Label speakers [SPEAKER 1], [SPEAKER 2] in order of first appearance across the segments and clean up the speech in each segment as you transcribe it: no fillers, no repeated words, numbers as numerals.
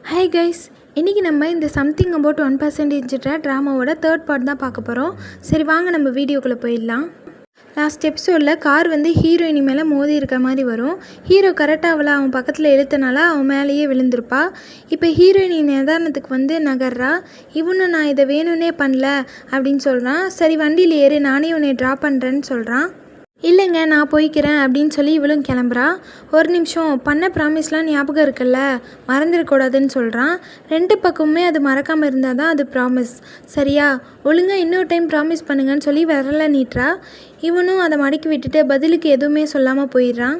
[SPEAKER 1] Hi guys, இன்றைக்கி நம்ம இந்த சம்திங் அபவுட் 1% ட்ராமாவோட தேர்ட் பார்ட் தான் பார்க்க போகிறோம். சரி வாங்க நம்ம வீடியோக்குள்ளே போயிடலாம். லாஸ்ட் எபிசோடில் கார் ஹீரோயினி மேலே மோதி இருக்கிற மாதிரி வரும். ஹீரோ கரெக்டாக அவளை அவன் பக்கத்தில் இழுத்தனால அவன் மேலேயே விழுந்திருப்பா. இப்போ ஹீரோயினி நிதானத்துக்கு நகர்றா. இவனும் நான் இதை வேணும்னே பண்ணல அப்படின்னு சொல்கிறான். சரி வண்டியில் ஏறு, நானே உன்னை ட்ராப் பண்ணுறேன்னு சொல்கிறான். இல்லைங்க நான் போய்க்கிறேன் அப்படின்னு சொல்லி இவளும் கிளம்புறா. ஒரு நிமிஷம், பண்ண ப்ராமிஸ்லாம் ஞாபகம் இருக்குல்ல, மறந்துடக்கூடாதுன்னு சொல்கிறான். ரெண்டு பக்கமுமே அது மறக்காமல் இருந்தால் தான் அது ப்ராமிஸ், சரியா? ஒழுங்காக இன்னொரு டைம் ப்ராமிஸ் பண்ணுங்கன்னு சொல்லி விரல நீட்டுறா. இவனும் அதை மடக்கி விட்டுட்டு பதிலுக்கு எதுவுமே சொல்லாமல் போயிடுறான்.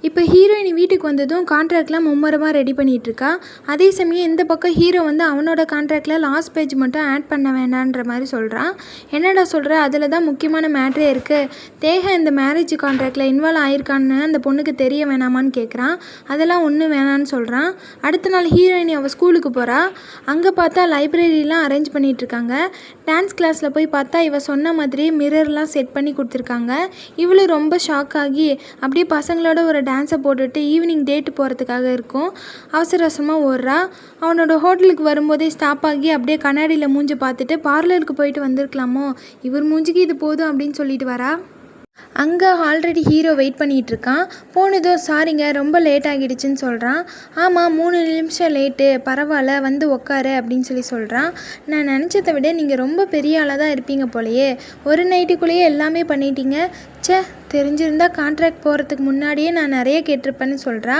[SPEAKER 1] இப்போ ஹீரோயினி வீட்டுக்கு வந்ததும் கான்ட்ராக்ட்லாம் மும்மரமாக ரெடி பண்ணிகிட்ருக்கா. அதே சமயம் இந்த பக்கம் ஹீரோ அவனோட கான்ட்ராக்டில் லாஸ்ட் பேஜ் மட்டும் ஆட் பண்ண வேண்டான்ற மாதிரி சொல்கிறான். என்னடா சொல்கிற, அதில் தான் முக்கியமான மேட்ரே இருக்குது. தேகா இந்த மேரேஜ் கான்ட்ராக்டில் இன்வால்வ் ஆயிருக்கான்னு அந்த பொண்ணுக்கு தெரிய வேணாமான்னு கேட்குறான். அதெல்லாம் ஒன்றும் வேணான்னு சொல்கிறான். அடுத்த நாள் ஹீரோயினி அவள் ஸ்கூலுக்கு போகிறா. அங்கே பார்த்தா லைப்ரரிலாம் அரேஞ்ச் பண்ணிகிட்ருக்காங்க. டான்ஸ் கிளாஸில் போய் பார்த்தா இவ சொன்ன மாதிரியே மிரர்லாம் செட் பண்ணி கொடுத்துருக்காங்க. இவளும் ரொம்ப ஷாக் ஆகி அப்படியே பசங்களோட ஒரு டான்ஸை போட்டுட்டு ஈவினிங் டேட்டு போகிறதுக்காக இருக்கும். அவசர அவசரமாக ஓடுறா. அவனோட ஹோட்டலுக்கு வரும்போதே ஸ்டாப் ஆகி அப்படியே கண்ணாடியில் மூஞ்சி பார்த்துட்டு பார்லருக்கு போயிட்டு வந்திருக்கலாமோ, இவர் மூஞ்சிக்கு இது போதும் அப்படின்னு சொல்லிட்டு வரா. அங்கே ஆல்ரெடி ஹீரோ வெயிட் பண்ணிகிட்ருக்கான். போனதும் சாரிங்க ரொம்ப லேட் ஆகிடுச்சின்னு சொல்கிறான். ஆமாம் 3 நிமிஷம் லேட்டு, பரவாயில்ல உக்காரு அப்படின்னு சொல்லி சொல்கிறான். நான் நினச்சதை விட நீங்கள் ரொம்ப பெரிய ஆளாக தான் இருப்பீங்க போலையே, ஒரு நைட்டுக்குள்ளேயே எல்லாமே பண்ணிட்டீங்க. தெரிஞ்சிருந்தால் கான்ட்ராக்ட் போகிறதுக்கு முன்னாடியே நான் நிறைய கேட்டிருப்பேன்னு சொல்கிறா.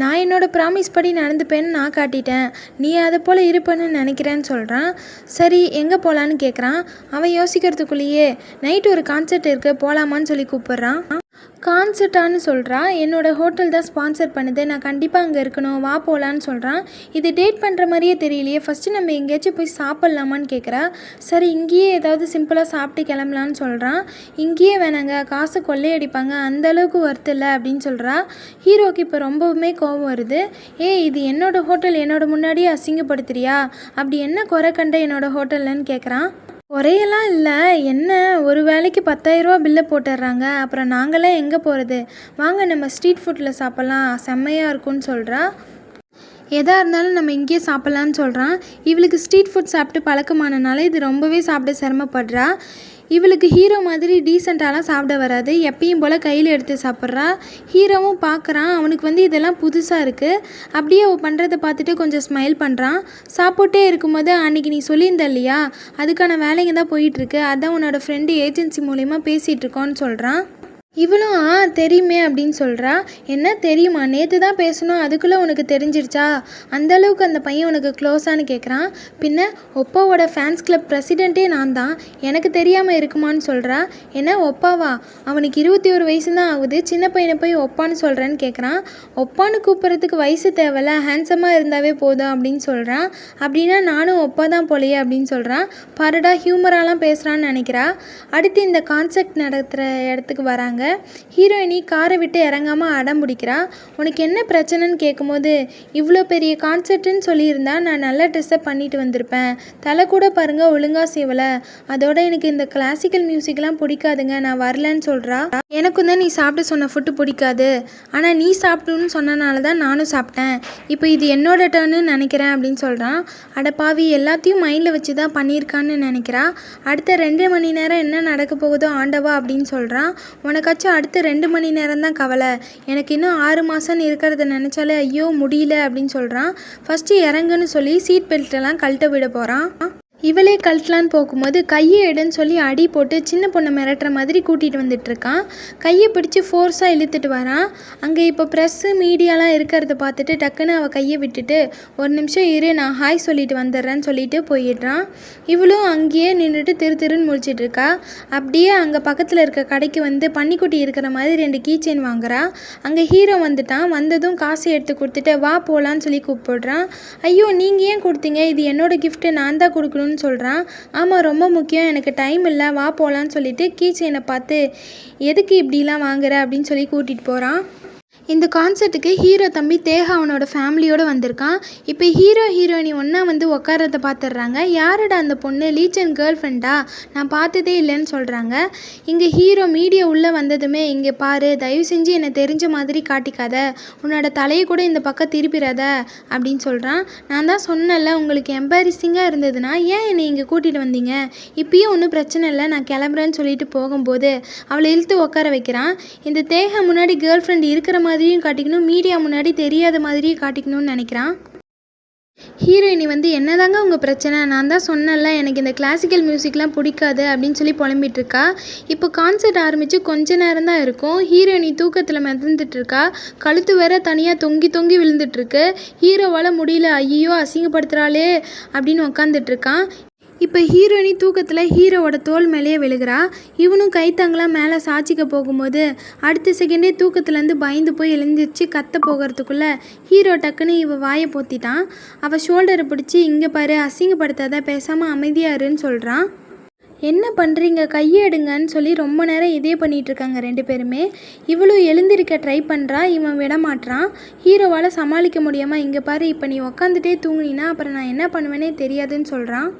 [SPEAKER 1] நான் என்னோடய ப்ராமிஸ் படி நடந்துப்பேன்னு நான் காட்டிட்டேன், நீ அதை போல் இருப்பேன்னு நினைக்கிறேன்னு சொல்கிறான். சரி எங்கே போகலான்னு கேட்குறான். அவன் யோசிக்கிறதுக்குள்ளேயே நைட்டு ஒரு கான்சர்ட் இருக்குது போகலாமான்னு சொல்லி கூப்பிட்றான். கான்சர்ட்டான்னு சொல்கிறா. என்னோடய ஹோட்டல் தான் ஸ்பான்சர் பண்ணுது, நான் கண்டிப்பாக அங்கே இருக்கணும், வா போகலான்னு சொல்கிறான். இது டேட் பண்ணுற மாதிரியே தெரியலையே, ஃபஸ்ட்டு நம்ம எங்கேயாச்சும் போய் சாப்பிட்லாமான்னு கேட்குறா. சரி இங்கேயே ஏதாவது சிம்பிளாக சாப்பிட்டு கிளம்பலான்னு சொல்கிறான். இங்கேயே வேணாங்க, காசு கொள்ளையடிப்பாங்க, அந்தளவுக்கு ஒர்த்து இல்லை அப்படின்னு சொல்கிறா. ஹீரோக்கு இப்போ ரொம்பவுமே கோபம் வருது. இது என்னோடய ஹோட்டல், என்னோட முன்னாடியே அசிங்கப்படுத்துறியா? அப்படி என்ன குறை கண்ட என்னோடய ஹோட்டல்லன்னு கேட்குறான். குறையெல்லாம் இல்லை, என்ன ஒரு வேலைக்கு 10,000 ரூபா பில்லை போட்டுடுறாங்க, அப்புறம் நாங்களாம் எங்கே போகிறது? வாங்க நம்ம ஸ்ட்ரீட் ஃபுட்டில் சாப்பிட்லாம், செம்மையாக இருக்கும்னு சொல்கிறா. எதாக இருந்தாலும் நம்ம இங்கேயே சாப்பிட்லான்னு சொல்கிறான். இவளுக்கு ஸ்ட்ரீட் ஃபுட் சாப்பிட்டு பழக்கமானனால இது ரொம்பவே சாப்பிட சிரமப்படுறா. இவளுக்கு ஹீரோ மாதிரி டீசெண்டாலாம் சாப்பிட வராது, எப்பயும் போல் கையில் எடுத்து சாப்பிட்றா. ஹீரோவும் பார்க்குறான், அவனுக்கு இதெல்லாம் புதுசாக இருக்குது. அப்படியே அவள் பண்ணுறதை பார்த்துட்டு கொஞ்சம் ஸ்மைல் பண்ணுறான். சாப்பிட்டே இருக்கும்போது அன்றைக்கி நீ சொல்லியிருந்த இல்லையா, அதுக்கான வேலைங்க தான் போயிட்டுருக்கு, அதான் உன்னோட ஃப்ரெண்டு ஏஜென்சி மூலிமா பேசிகிட்ருக்கோன்னு சொல்கிறான். இவளும் தெரியுமே அப்படின்னு சொல்கிறா. என்ன தெரியுமா, நேற்று தான் பேசணும், அதுக்குள்ளே உனக்கு தெரிஞ்சிருச்சா? அந்தளவுக்கு அந்த பையன் உனக்கு க்ளோஸானு கேட்குறான். பின்ன ஒப்பாவோட ஃபேன்ஸ் கிளப் பிரசிடெண்ட்டே நான் தான், எனக்கு தெரியாமல் இருக்குமான்னு சொல்கிறா. என்ன ஒப்பாவா? அவனுக்கு 21 வயசு தான் ஆகுது, சின்ன பையனை போய் ஒப்பான்னு சொல்கிறேன்னு கேட்குறான். ஒப்பான்னு கூப்பிட்றதுக்கு வயசு தேவையில்ல, ஹேண்ட்ஸமாக இருந்தாவே போதும் அப்படின்னு சொல்கிறான். அப்படின்னா நானும் ஒப்பா தான் போலையே அப்படின்னு சொல்கிறான். பாருடா ஹியூமராலாம் பேசுகிறான்னு நினைக்கிறா. அடுத்து இந்த கான்செப்ட் நடத்துகிற இடத்துக்கு வராங்க. ஹீரோயினி காரை விட்டு இறங்காமல் அடம் பிடிக்கிறா. உனக்கு என்ன பிரச்சனைன்னு கேட்கும்போது, இவ்வளோ பெரிய கான்சர்ட்டுன்னு சொல்லியிருந்தா நான் நல்ல ட்ரெஸ்ஸப் பண்ணிட்டு வந்திருப்பேன், தலை கூட பாருங்கள் ஒழுங்காக செய்வலை, அதோட எனக்கு இந்த கிளாசிக்கல் மியூசிக்லாம் பிடிக்காதுங்க, நான் வரலன்னு சொல்கிறா. எனக்கும் தான் நீ சாப்பிட சொன்ன ஃபுட்டு பிடிக்காது, ஆனால் நீ சாப்பிடணுன்னு சொன்னனால தான் நானும் சாப்பிட்டேன், இப்போ இது என்னோட டர்ன்னு நினைக்கிறேன் அப்படின்னு சொல்கிறான். அட பாவி, எல்லாத்தையும் மைண்டில் வச்சு தான் பண்ணியிருக்கான்னு நினைக்கிறா. அடுத்த 2 மணி நேரம் என்ன நடக்க போகுதோ ஆண்டவா அப்படின்னு சொல்கிறான். உனக்காச்சும் அடுத்த 2 மணி நேரம் தான் கவலை, எனக்கு இன்னும் 6 மாதம்னு இருக்கிறத நினச்சாலே ஐயோ முடியல அப்படின்னு சொல்கிறான். ஃபஸ்ட்டு இறங்குன்னு சொல்லி சீட் பெல்ட்டெல்லாம் கழட்ட விட போகிறான். இவளே கழட்டலான்னு போகும்போது கையை எடுன்னு சொல்லி அடி போட்டு சின்ன பொண்ணை மிரட்டுற மாதிரி கூட்டிகிட்டு வந்துட்டுருக்கான். கையை பிடிச்சி ஃபோர்ஸாக இழுத்துட்டு வரான். அங்கே இப்போ ப்ரெஸ்ஸு மீடியாலாம் இருக்கிறத பார்த்துட்டு டக்குன்னு அவள் கையை விட்டுட்டு, ஒரு நிமிஷம் இரு நான் ஹாய் சொல்லிட்டு வந்துடுறேன்னு சொல்லிட்டு போயிடுறான். இவளும் அங்கேயே நின்றுட்டு திருன்னு முழிச்சிட்ருக்கா. அப்படியே அங்கே பக்கத்தில் இருக்க கடைக்கு பன்னிக்குட்டி இருக்கிற மாதிரி 2 கீ செயின் வாங்குறா. அங்கே ஹீரோ வந்துட்டான். வந்ததும் காசு எடுத்து கொடுத்துட்டு வா போகலான்னு சொல்லி கூப்பிடுறான். ஐயோ நீங்கள் ஏன் கொடுத்தீங்க, இது என்னோட கிஃப்ட்டு, நான் தான் கொடுக்கணும்னு சொல்கிறான். ஆமாம் ரொம்ப முக்கியம், எனக்கு டைம் இல்லை, வா போகலான்னு சொல்லிட்டு கீ செயினை பார்த்து எதுக்கு இப்படிலாம் வாங்குற அப்படின்னு சொல்லி கூட்டிகிட்டு போகிறான். இந்த கான்சர்ட்டுக்கு ஹீரோ தம்பி தேஹா அவனோட ஃபேமிலியோடு வந்திருக்கான். இப்போ ஹீரோ ஹீரோயினி ஒன்றா வந்து உட்காரத பார்த்துடுறாங்க. யாருடா அந்த பொண்ணு, லீச்சன் கேர்ள் ஃப்ரெண்டா, நான் பார்த்ததே இல்லைன்னு சொல்கிறாங்க. இங்கே ஹீரோ மீடியா உள்ளே வந்ததுமே, இங்கே பாரு, தயவு செஞ்சு என்னை தெரிஞ்ச மாதிரி காட்டிக்காத, உன்னோட தலையை கூட இந்த பக்கம் திருப்பிடாத அப்படின்னு சொல்கிறான். நான் தான் சொன்னேன்ல, உங்களுக்கு எம்பாரிசிங்காக இருந்ததுன்னா ஏன் என்னை இங்கே கூட்டிகிட்டு வந்தீங்க, இப்பயும் ஒன்றும் பிரச்சனை இல்லை, நான் கிளம்புறேன்னு சொல்லிட்டு போகும்போது அவளை இழுத்து உட்கார வைக்கிறான். இந்த தேஹா முன்னாடி கேர்ள் ஃப்ரெண்ட் இருக்கிற மாதிரியும் காட்டிக்கணும், மீடியா முன்னாடி தெரியாத மாதிரியும் காட்டிக்கணும்னு நினைக்கிறான். ஹீரோயினி வந்து என்னதாங்க உங்கள் பிரச்சனை, நான் தான் சொன்னேன்ல எனக்கு இந்த கிளாசிக்கல் மியூசிக்லாம் பிடிக்காது அப்படின்னு சொல்லி புலம்பிகிட்ருக்கா. இப்போ கான்சர்ட் ஆரம்பித்து கொஞ்ச நேரம் தான் இருக்கும். ஹீரோயினி தூக்கத்தில் மிதந்துட்டுருக்கா. கழுத்து வேற தனியாக தொங்கி தொங்கி விழுந்துட்டுருக்கு. ஹீரோவால் முடியல, ஐயோ அசிங்கப்படுத்துகிறாளே அப்படின்னு உக்காந்துட்ருக்கான். இப்போ ஹீரோயினி தூக்கத்தில் ஹீரோவோட தோல் மேலேயே விழுகிறா. இவனும் கைத்தாங்களாம் மேலே சாச்சிக்க போகும்போது அடுத்த செகண்டே தூக்கத்துலேருந்து பயந்து போய் எழுந்திரிச்சு கத்த போகிறதுக்குள்ளே ஹீரோ டக்குன்னு இவ வாயை பொத்திட்டான். அவள் ஷோல்டரை பிடிச்சி, இங்கே பாரு, அசிங்கப்படுத்தாத, பேசாமல் அமைதியாருன்னு சொல்கிறான். என்ன பண்ணுறீங்க, கையை எடுங்கன்னு சொல்லி ரொம்ப நேரம் இதே பண்ணிகிட்ருக்காங்க ரெண்டு பேருமே. இவளும் எழுந்திருக்க ட்ரை பண்ணுறா, இவன் விடமாட்டான். ஹீரோவால் சமாளிக்க முடியாமல், இங்கே பாரு, இப்போ நீ உக்காந்துட்டே தூங்குனீன்னா அப்புறம் நான் என்ன பண்ணுவேனே தெரியாதுன்னு சொல்கிறான்.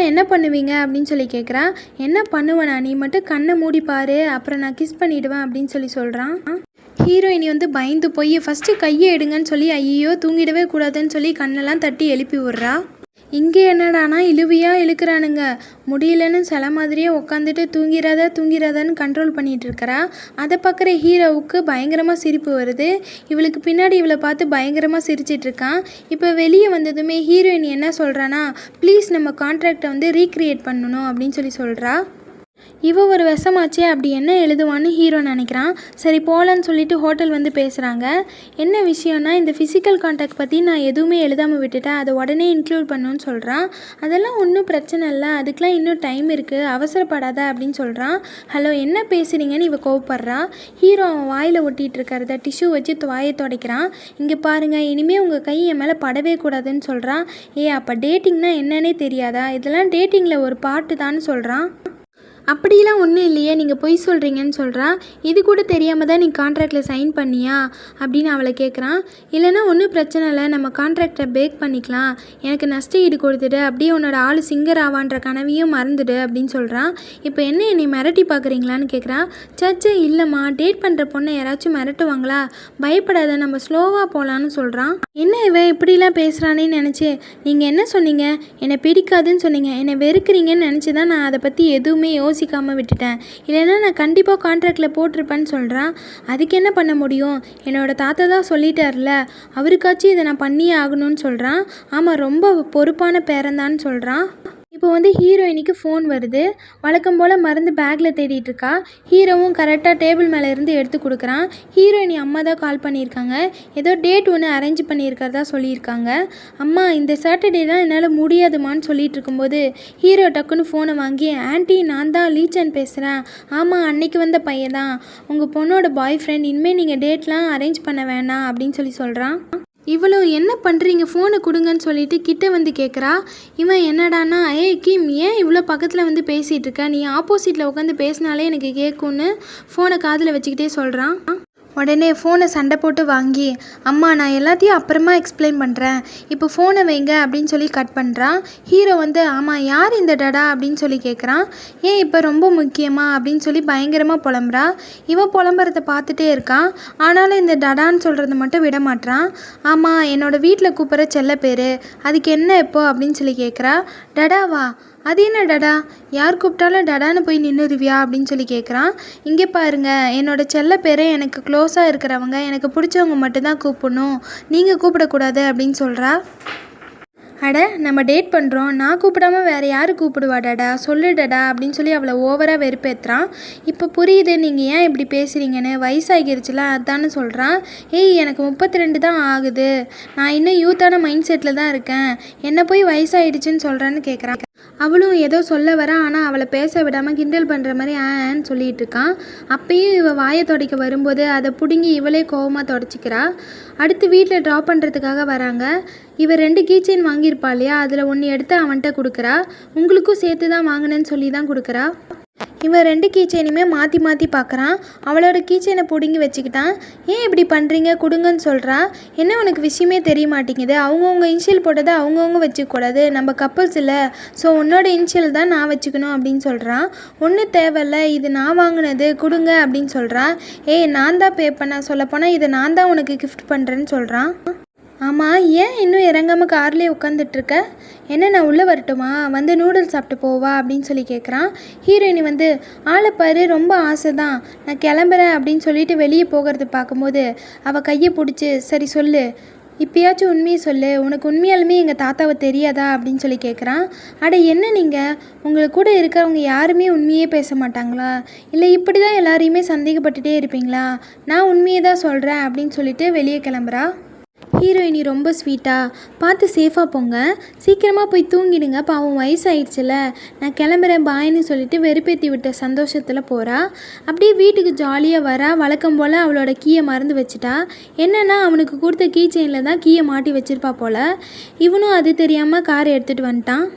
[SPEAKER 1] என்ன பண்ணுவீங்க அப்படின்னு சொல்லி கேட்குறா. என்ன பண்ணுவேனா, நீ மட்டும் கண்ணை மூடி பாரு, அப்புறம் நான் கிஸ் பண்ணிவிடுவேன் அப்படின்னு சொல்லி சொல்கிறான். ஹீரோயினி வந்து பயந்து போய் ஃபஸ்ட்டு கையை எடுங்கன்னு சொல்லி ஐயோ தூங்கிடவே கூடாதுன்னு சொல்லி கண்ணெல்லாம் தட்டி எழுப்பி விட்றா. இங்கே என்னடானா இழுவியாக இழுக்கிறானுங்க. முடியலன்னு சில மாதிரியே உட்காந்துட்டு தூங்கிறாதான்னு கண்ட்ரோல் பண்ணிகிட்ருக்கிறா. அதை பார்க்குற ஹீரோவுக்கு பயங்கரமாக சிரிப்பு வருது. இவளுக்கு பின்னாடி இவளை பார்த்து பயங்கரமாக சிரிச்சிட்ருக்கான். இப்போ வெளியே வந்ததுமே ஹீரோயின் என்ன சொல்கிறானா, ப்ளீஸ் நம்ம கான்ட்ராக்டை வந்து ரீக்ரியேட் பண்ணணும் அப்படின்னு சொல்லி சொல்கிறா. இவ ஒரு விஷமாச்சே, அப்படி என்ன எழுதுவான்னு ஹீரோ நினைக்கிறான். சரி போகலான்னு சொல்லிட்டு ஹோட்டல் வந்து பேசுகிறாங்க. என்ன விஷயம்னா, இந்த ஃபிசிக்கல் கான்டாக்ட் பற்றி நான் எதுவுமே எழுதாமல் விட்டுட்டேன், அதை உடனே இன்க்ளூட் பண்ணணும்னு சொல்கிறான். அதெல்லாம் ஒன்றும் பிரச்சனை இல்லை, அதுக்கெலாம் இன்னும் டைம் இருக்குது, அவசரப்படாத அப்படின்னு சொல்கிறான். ஹலோ என்ன பேசுகிறீங்கன்னு இவ கோவப்படுறா. ஹீரோ அவன் வாயில் ஒட்டிகிட்டு இருக்கிறத டிஷ்யூ வச்சு வாயை துடைக்கிறான். இங்கே பாருங்கள், இனிமேல் உங்கள் கை என் மேலே படவே கூடாதுன்னு சொல்கிறான். அப்போ டேட்டிங்னா என்னன்னே தெரியாதா, இதெல்லாம் டேட்டிங்கில் ஒரு பாட்டு தான்னு சொல்கிறான். அப்படிலாம் ஒன்றும் இல்லையே, நீங்கள் பொய் சொல்கிறீங்கன்னு சொல்கிறா. இது கூட தெரியாமல் தான் நீ கான்ட்ராக்டில் சைன் பண்ணியா அப்படின்னு அவளை கேட்குறான். இல்லைனா ஒன்றும் பிரச்சனை இல்லை, நம்ம கான்ட்ராக்டை பிரேக் பண்ணிக்கலாம், எனக்கு நஷ்ட ஈடு கொடுத்துடு, அப்படியே உன்னோட ஆள் சிங்கர் ஆவான்ற கனவையும் மறந்துடு அப்படின்னு சொல்கிறான். இப்போ என்ன என்னை மிரட்டி பார்க்குறீங்களான்னு கேட்குறா. சச்சே இல்லைம்மா, டேட் பண்ணுற பொண்ணை யாராச்சும் மிரட்டுவாங்களா, பயப்படாத, நம்ம ஸ்லோவாக போகலான்னு சொல்கிறான். என்ன இவன் இப்படிலாம் பேசுகிறானேன்னு நினச்சி, நீங்கள் என்ன சொன்னீங்க, என்னை பிடிக்காதுன்னு சொன்னீங்க, என்னை வெறுக்கிறீங்கன்னு நினச்சி தான் நான் அதை பற்றி எதுவுமே யோசிக்காமல் விட்டுட்டேன், இல்லைன்னா நான் கண்டிப்பாக கான்ட்ராக்டில் போட்டிருப்பேன்னு சொல்கிறான். அதுக்கு என்ன பண்ண முடியும், என்னோட தாத்தா தான் சொல்லிட்டார்ல, அவருக்காச்சும் இதை நான் பண்ணியே ஆகணும்னு சொல்கிறான். ஆமாம், ரொம்ப பொறுப்பான பேரன்தான்னு சொல்கிறான். இப்போ வந்து ஹீரோயினிக்கு ஃபோன் வருது. வழக்கம் போல் மருந்து பேக்கில் தேடிட்டுருக்கா. ஹீரோவும் கரெக்டாக டேபிள் மேலே இருந்து எடுத்து கொடுக்குறான். ஹீரோயினி அம்மா தான் கால் பண்ணியிருக்காங்க. ஏதோ டேட் ஒன்று அரேஞ்ச் பண்ணியிருக்கிறதா சொல்லியிருக்காங்க. அம்மா இந்த சாட்டர்டே தான் என்னால் முடியாதுமான்னு சொல்லிட்டு இருக்கும்போது ஹீரோ டக்குன்னு ஃபோனை வாங்கி, ஆன்ட்டி நான் தான் லீச்சன் பேசுகிறேன். ஆமாம், அன்னைக்கு வந்த பையன் தான், உங்கள் பொண்ணோட பாய் ஃப்ரெண்ட், இனிமேல் நீங்கள் டேட்லாம் அரேஞ்ச் பண்ண வேணாம் அப்படின்னு சொல்லி சொல்கிறான். இவ்வளோ என்ன பண்ணுறீங்க, ஃபோனை கொடுங்கன்னு சொல்லிட்டு கிட்ட வந்து கேட்குறா. இவன் என்னடானா, கிம் ஏன் இவ்வளோ பக்கத்தில் வந்து பேசிகிட்டு இருக்க, நீ ஆப்போசிட்டில் உட்காந்து பேசினாலே எனக்கு கேட்கும்னு ஃபோனை காதில் வச்சுக்கிட்டே சொல்கிறான். உடனே ஃபோனை சண்டை போட்டு வாங்கி, அம்மா நான் எல்லாத்தையும் அப்புறமா எக்ஸ்பிளைன் பண்ணுறேன், இப்போ ஃபோனை வைங்க அப்படின்னு சொல்லி கட் பண்ணுறான். ஹீரோ வந்து, ஆமாம் யார் இந்த டடா அப்படின்னு சொல்லி கேட்குறான். இப்போ ரொம்ப முக்கியமா அப்படின்னு சொல்லி பயங்கரமாக புலம்புறா. இவன் புலம்புறதை பார்த்துட்டே இருக்கான். ஆனாலும் இந்த டடான்னு சொல்கிறத மட்டும் விட மாட்டான். ஆமாம், என்னோடய வீட்டில் கூப்பிட்ற செல்ல பேர், அதுக்கு என்ன இப்போ அப்படின்னு சொல்லி கேட்குறா. டடாவா, அது என்ன டடா, யார் கூப்பிட்டாலும் டடான்னு போய் நின்றுருவியா அப்படின்னு சொல்லி கேட்குறான். இங்கே பாருங்க, என்னோட செல்ல பேரை எனக்கு க்ளோஸாக இருக்கிறவங்க, எனக்கு பிடிச்சவங்க மட்டும்தான் கூப்பிடணும், நீங்கள் கூப்பிடக்கூடாது அப்படின்னு சொல்கிறா. அட நம்ம டேட் பண்ணுறோம், நான் கூப்பிடாம வேறு யார் கூப்பிடுவா டடா, சொல்லு டடா அப்படின்னு சொல்லி அவளை ஓவராக வெறுப்பேற்றுறான். இப்போ புரியுது நீங்கள் ஏன் இப்படி பேசுகிறீங்கன்னு, வயசாகிருச்சுல அதான்னு சொல்கிறான். எனக்கு 32 தான் ஆகுது, நான் இன்னும் யூத்தான மைண்ட் செட்டில் தான் இருக்கேன், என்ன போய் வயசாகிடுச்சுன்னு சொல்கிறேன்னு கேட்குறான். அவளும் ஏதோ சொல்ல வரா, ஆனால் அவளை பேச விடாமல் கிண்டல் பண்ணுற மாதிரி ஆன்னு சொல்லிகிட்டு இருக்கான். அப்பயும் இவள் வாயை துடைக்க வரும்போது அதை பிடுங்கி இவளே கோவமாக துடைச்சிக்கிறா. அடுத்து வீட்டில் ட்ராப் பண்ணுறதுக்காக வராங்க. இவள் 2 கீச்செயின் வாங்கியிருப்பா இல்லையா, அதில் ஒன்று எடுத்து அவன்கிட்ட கொடுக்குறா. உங்களுக்கும் சேர்த்து தான் வாங்கினேன்னு சொல்லி தான் கொடுக்குறா. இவன் 2 கீச்சைனுமே மாற்றி மாற்றி பார்க்குறான். அவளோட கீச்சைனை பிடுங்கி வச்சுக்கிட்டான். ஏன் இப்படி பண்ணுறீங்க கொடுங்கன்னு சொல்கிறா. என்ன உனக்கு விஷயமே தெரிய மாட்டேங்குது, அவங்கவுங்க இனிஷியல் போட்டதை அவங்கவுங்க வச்சுக்கூடாது, நம்ம கப்பல்ஸ் இல்லை, ஸோ உன்னோட இனிஷியல் தான் நான் வச்சுக்கணும் அப்படின்னு சொல்கிறான். ஒன்றும் தேவையில்ல, இது நான் வாங்கினது கொடுங்க அப்படின்னு சொல்கிறான். நான் தான் பே பண்ண, சொல்லப்போனால் இதை நான் தான் உனக்கு கிஃப்ட் பண்ணுறேன்னு சொல்கிறான். ஆமாம், ஏன் இன்னும் இறங்காமல் கார்லேயே உட்காந்துட்ருக்க, என்ன நான் உள்ளே வரட்டுமா, வந்து நூடுல்ஸ் சாப்பிட்டு போவா அப்படின்னு சொல்லி கேட்குறான். ஹீரோயினி வந்து ஆளைப்பாரு ரொம்ப ஆசை தான், நான் கிளம்புறேன் அப்படின்னு சொல்லிட்டு வெளியே போகிறது பார்க்கும்போது அவள் கையை பிடிச்சி சரி சொல்லு, இப்போயாச்சும் உண்மையை சொல்லு, உனக்கு உண்மையாலுமே எங்கள் தாத்தாவை தெரியாதா அப்படின்னு சொல்லி கேட்குறான். அட என்ன நீங்கள், உங்களுக்கு கூட இருக்கிறவங்க யாருமே உண்மையே பேச மாட்டாங்களா, இல்லை இப்படி தான் எல்லாரையுமே சந்தேகப்பட்டுட்டே இருப்பீங்களா, நான் உண்மையை தான் சொல்கிறேன் அப்படின்னு சொல்லிட்டு வெளியே கிளம்புறா. ஹீரோயினி ரொம்ப ஸ்வீட்டாக பார்த்து சேஃபாக போங்க, சீக்கிரமாக போய் தூங்கிடுங்க, பாவம் வயசாயிடுச்சுல, நான் கிளம்புறேன் பாய்னு சொல்லிட்டு வெறுப்பேற்றி விட்ட சந்தோஷத்தில் போகிறா. அப்படியே வீட்டுக்கு ஜாலியாக வரா. வழக்கம் போல் அவளோட கீயை மறந்து வச்சுட்டா. என்னென்னா அவனுக்கு கொடுத்த கீ செயினில் தான் கீயை மாட்டி வச்சுருப்பா போல். இவனும் அது தெரியாமல் காரை எடுத்துகிட்டு வந்துட்டான்.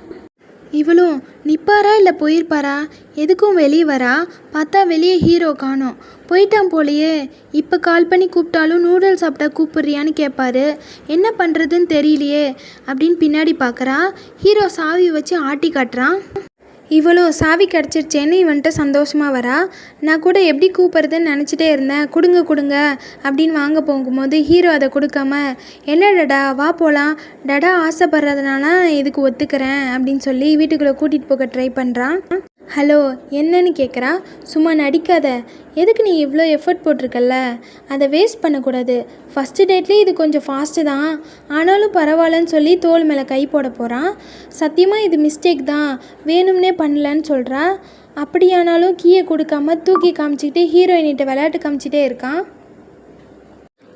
[SPEAKER 1] இவளும் நிற்பாரா இல்லை போயிருப்பாரா, எதுக்கும் வெளியே வரா. பார்த்தா வெளியே ஹீரோ காணோம், போயிட்டான் போலையே. இப்போ கால் பண்ணி கூப்பிட்டாலும் நூடுல்ஸ் சாப்பிட்டா கூப்பிட்றியான்னு கேட்பாரு. என்ன பண்ணுறதுன்னு தெரியலையே அப்படின்னு பின்னாடி பார்க்குறா. ஹீரோ சாவி வச்சு ஆட்டி காட்டுறான். இவளும் சாவி கிடச்சிருச்சேன்னு இவன்கிட்ட சந்தோஷமாக வரா. நான் கூட எப்படி கூப்பிட்றதுன்னு நினச்சிட்டே இருந்தேன், கொடுங்க கொடுங்க அப்படின்னு வாங்க போகும்போது ஹீரோ அதை கொடுக்காம, என்ன டடா வா போகலாம், டடா ஆசைப்படுறதுனால இதுக்கு ஒத்துக்கிறேன் அப்படின்னு சொல்லி வீட்டுக்குள்ளே கூட்டிகிட்டு போக ட்ரை பண்ணுறான். ஹலோ என்னன்னு கேட்குறா. சும்மா நடிக்காத, எதுக்கு நீ இவ்வளோ எஃபர்ட் போட்டிருக்கல்ல, அதை வேஸ்ட் பண்ணக்கூடாது. ஃபஸ்ட்டு டேட்லேயே இது கொஞ்சம் ஃபாஸ்ட்டு தான், ஆனாலும் பரவாயில்லன்னு சொல்லி தோள் மேலே கை போட போகிறான். சத்தியமாக இது மிஸ்டேக் தான், வேணும்னே பண்ணலன்னு சொல்கிறா. அப்படியானாலும் கீயை கொடுக்காம தூக்கி காமிச்சிக்கிட்டு ஹீரோயினிட்ட விளையாட்டு காமிச்சிட்டே இருக்கான்.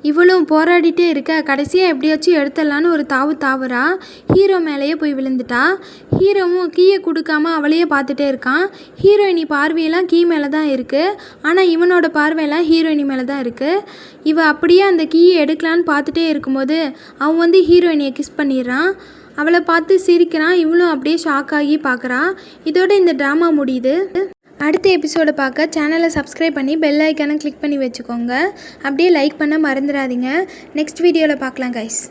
[SPEAKER 1] இவளும் போராடிட்டே இருக்க கடைசியாக எப்படியாச்சும் எடுத்துடலான்னு ஒரு தாவு தாவுறா. ஹீரோ மேலேயே போய் விழுந்துட்டா. ஹீரோவும் கீயை கொடுக்காம அவளையே பார்த்துட்டே இருக்கான். ஹீரோயினி பார்வையெல்லாம் கீ மேலே தான் இருக்குது, ஆனால் இவனோட பார்வையெல்லாம் ஹீரோயினி மேலே தான் இருக்குது. இவள் அப்படியே அந்த கீயை எடுக்கலான்னு பார்த்துட்டே இருக்கும்போது அவன் வந்து ஹீரோயினியை கிஸ் பண்ணிடுறான். அவளை பார்த்து சிரிக்கிறான். இவளும் அப்படியே ஷாக் ஆகி பார்க்குறான். இதோட இந்த ட்ராமா முடியுது. அடுத்த எபிசோடை பார்க்க சேனலை சப்ஸ்கிரைப் பண்ணி பெல் ஐக்கானை கிளிக் பண்ணி வச்சுக்கோங்க. அப்படியே லைக் பண்ண மறந்துடாதீங்க. நெக்ஸ்ட் வீடியோவில் பார்க்கலாம் கைஸ்.